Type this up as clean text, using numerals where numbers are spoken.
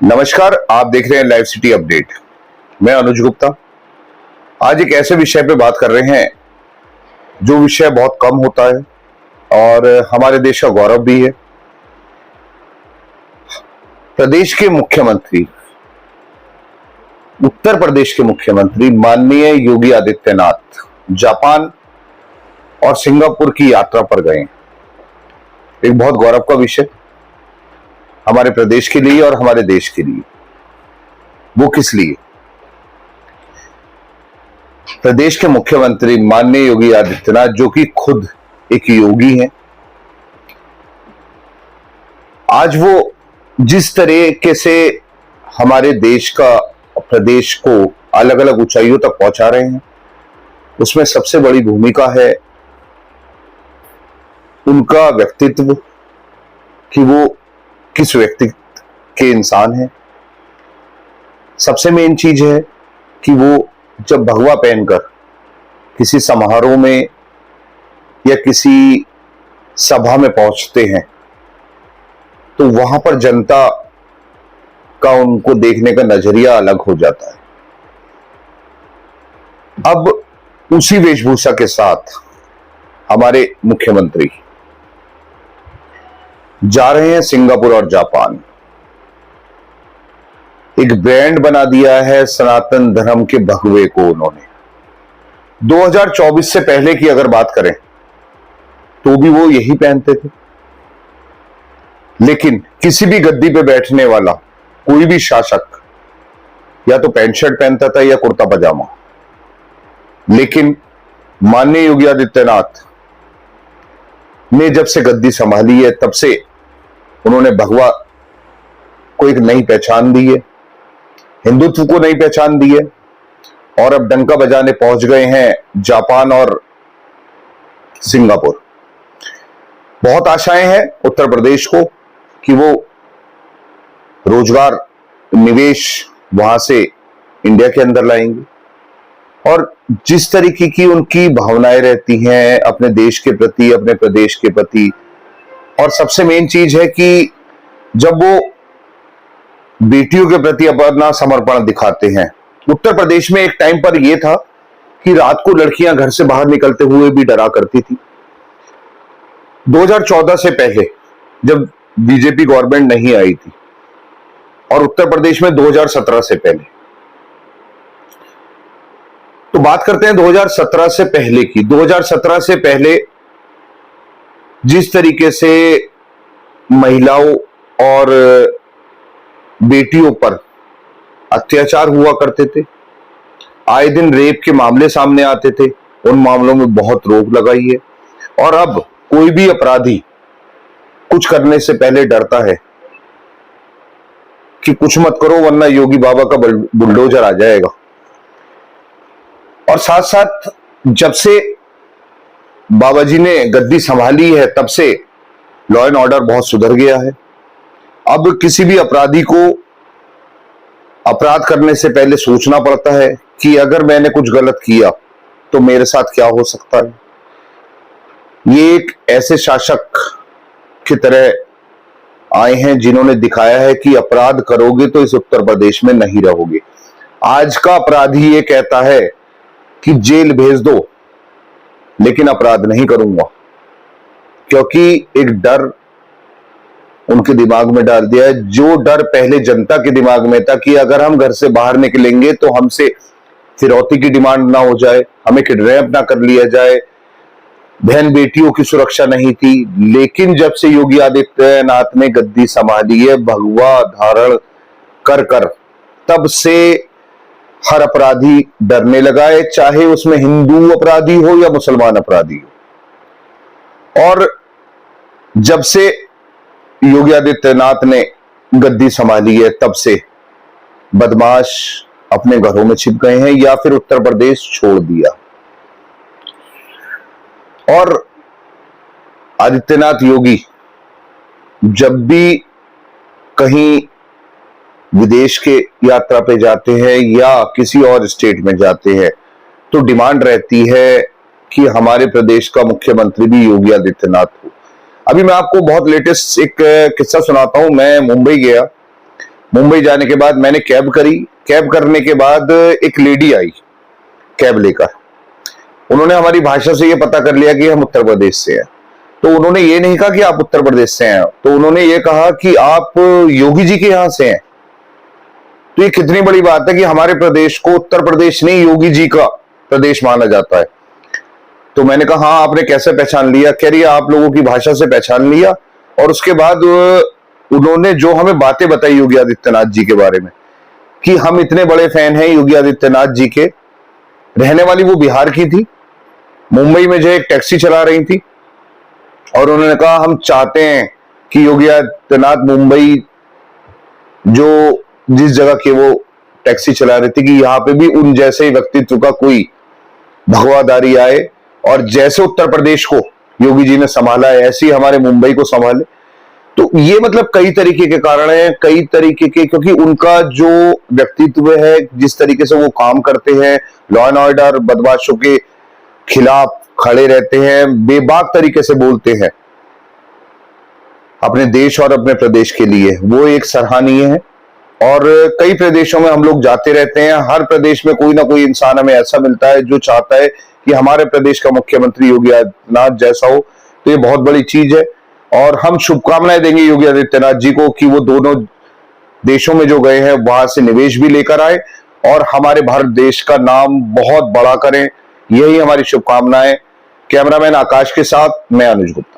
नमस्कार, आप देख रहे हैं लाइव सिटी अपडेट। मैं अनुज गुप्ता। आज एक ऐसे विषय पे बात कर रहे हैं जो विषय बहुत कम होता है और हमारे देश का गौरव भी है। प्रदेश के मुख्यमंत्री, उत्तर प्रदेश के मुख्यमंत्री माननीय योगी आदित्यनाथ जापान और सिंगापुर की यात्रा पर गए। एक बहुत गौरव का विषय हमारे प्रदेश के लिए और हमारे देश के लिए। वो किस लिए? प्रदेश के मुख्यमंत्री माननीय योगी आदित्यनाथ, जो कि खुद एक योगी हैं, आज वो जिस तरीके से हमारे देश का, प्रदेश को अलग अलग ऊंचाइयों तक पहुंचा रहे हैं, उसमें सबसे बड़ी भूमिका है उनका व्यक्तित्व, कि वो किस व्यक्ति के इंसान हैं। सबसे मेन चीज है कि वो जब भगवा पहनकर किसी समारोह में या किसी सभा में पहुंचते हैं तो वहां पर जनता का उनको देखने का नजरिया अलग हो जाता है। अब उसी वेशभूषा के साथ हमारे मुख्यमंत्री जा रहे हैं सिंगापुर और जापान। एक ब्रांड बना दिया है सनातन धर्म के भगवे को उन्होंने। 2024 से पहले की अगर बात करें तो भी वो यही पहनते थे, लेकिन किसी भी गद्दी पे बैठने वाला कोई भी शासक या तो पैंट शर्ट पहनता था या कुर्ता पजामा। लेकिन माननीय योगी आदित्यनाथ ने जब से गद्दी संभाली है तब से उन्होंने भगवा को एक नई पहचान दी है, हिंदुत्व को नई पहचान दी है, और अब डंका बजाने पहुंच गए हैं जापान और सिंगापुर। बहुत आशाएं हैं उत्तर प्रदेश को कि वो रोजगार, निवेश वहां से इंडिया के अंदर लाएंगे। और जिस तरीके की उनकी भावनाएं रहती हैं अपने देश के प्रति, अपने प्रदेश के प्रति, और सबसे मेन चीज है कि जब वो बेटियों के प्रति अपना समर्पण दिखाते हैं। उत्तर प्रदेश में एक टाइम पर यह था कि रात को लड़कियां घर से बाहर निकलते हुए भी डरा करती थी। 2014 से पहले जब बीजेपी गवर्नमेंट नहीं आई थी, और उत्तर प्रदेश में 2017 से पहले। तो बात करते हैं 2017 से पहले की। 2017 से पहले जिस तरीके से महिलाओं और बेटियों पर अत्याचार हुआ करते थे, आए दिन रेप के मामले सामने आते थे, उन मामलों में बहुत रोक लगाई है। और अब कोई भी अपराधी कुछ करने से पहले डरता है कि कुछ मत करो वरना योगी बाबा का बुलडोजर आ जाएगा। और साथ साथ जब से बाबा जी ने गद्दी संभाली है तब से लॉ एंड ऑर्डर बहुत सुधर गया है। अब किसी भी अपराधी को अपराध करने से पहले सोचना पड़ता है कि अगर मैंने कुछ गलत किया तो मेरे साथ क्या हो सकता है। ये एक ऐसे शासक की तरह आए हैं जिन्होंने दिखाया है कि अपराध करोगे तो इस उत्तर प्रदेश में नहीं रहोगे। आज का अपराधी ये कहता है कि जेल भेज दो, लेकिन अपराध नहीं करूंगा, क्योंकि एक डर उनके दिमाग में डाल दिया है। जो डर पहले जनता के दिमाग में था कि अगर हम घर से बाहर निकलेंगे तो हमसे फिरौती की डिमांड ना हो जाए, हमें किडनैप ना कर लिया जाए, बहन बेटियों की सुरक्षा नहीं थी। लेकिन जब से योगी आदित्यनाथ ने गद्दी संभाली है भगवा धारण कर कर, तब से हर अपराधी डरने लगा है, चाहे उसमें हिंदू अपराधी हो या मुसलमान अपराधी हो। और जब से योगी आदित्यनाथ ने गद्दी संभाली है तब से बदमाश अपने घरों में छिप गए हैं या फिर उत्तर प्रदेश छोड़ दिया। और आदित्यनाथ योगी जब भी कहीं विदेश के यात्रा पे जाते हैं या किसी और स्टेट में जाते हैं तो डिमांड रहती है कि हमारे प्रदेश का मुख्यमंत्री भी योगी आदित्यनाथ हो। अभी मैं आपको बहुत लेटेस्ट एक किस्सा सुनाता हूं। मैं मुंबई गया, मुंबई जाने के बाद मैंने कैब करी। कैब करने के बाद एक लेडी आई कैब लेकर। उन्होंने हमारी भाषा से ये पता कर लिया कि हम उत्तर प्रदेश से हैं। तो उन्होंने ये नहीं कहा कि आप उत्तर प्रदेश से हैं, तो उन्होंने ये कहा कि आप योगी जी के यहां से हैं। तो ये कितनी बड़ी बात है कि हमारे प्रदेश को उत्तर प्रदेश नहीं योगी जी का प्रदेश माना जाता है। तो मैंने कहा हाँ, आपने कैसे पहचान लिया? कह रही है आप लोगों की भाषा से पहचान लिया। और उसके बाद उन्होंने जो हमें बातें बताई योगी आदित्यनाथ जी के बारे में कि हम इतने बड़े फैन हैं योगी आदित्यनाथ जी के। रहने वाली वो बिहार की थी, मुंबई में जो एक टैक्सी चला रही थी, और उन्होंने कहा हम चाहते हैं कि योगी आदित्यनाथ मुंबई जो जिस जगह के वो टैक्सी चला रही थी कि यहाँ पे भी उन जैसे व्यक्तित्व का कोई भगवादारी आए, और जैसे उत्तर प्रदेश को योगी जी ने संभाला है ऐसे ही हमारे मुंबई को संभाले। तो ये मतलब कई तरीके के कारण हैं, कई तरीके के, क्योंकि उनका जो व्यक्तित्व है, जिस तरीके से वो काम करते हैं, लॉ एंड ऑर्डर, बदमाशों के खिलाफ खड़े रहते हैं, बेबाक तरीके से बोलते हैं अपने देश और अपने प्रदेश के लिए, वो एक सराहनीय है। और कई प्रदेशों में हम लोग जाते रहते हैं, हर प्रदेश में कोई ना कोई इंसान हमें ऐसा मिलता है जो चाहता है कि हमारे प्रदेश का मुख्यमंत्री योगी आदित्यनाथ जैसा हो। तो ये बहुत बड़ी चीज है, और हम शुभकामनाएं देंगे योगी आदित्यनाथ जी को कि वो दोनों देशों में जो गए हैं वहां से निवेश भी लेकर आए और हमारे भारत देश का नाम बहुत बड़ा करें। यही हमारी शुभकामनाएं। कैमरामैन आकाश के साथ मैं अनुज गुप्ता।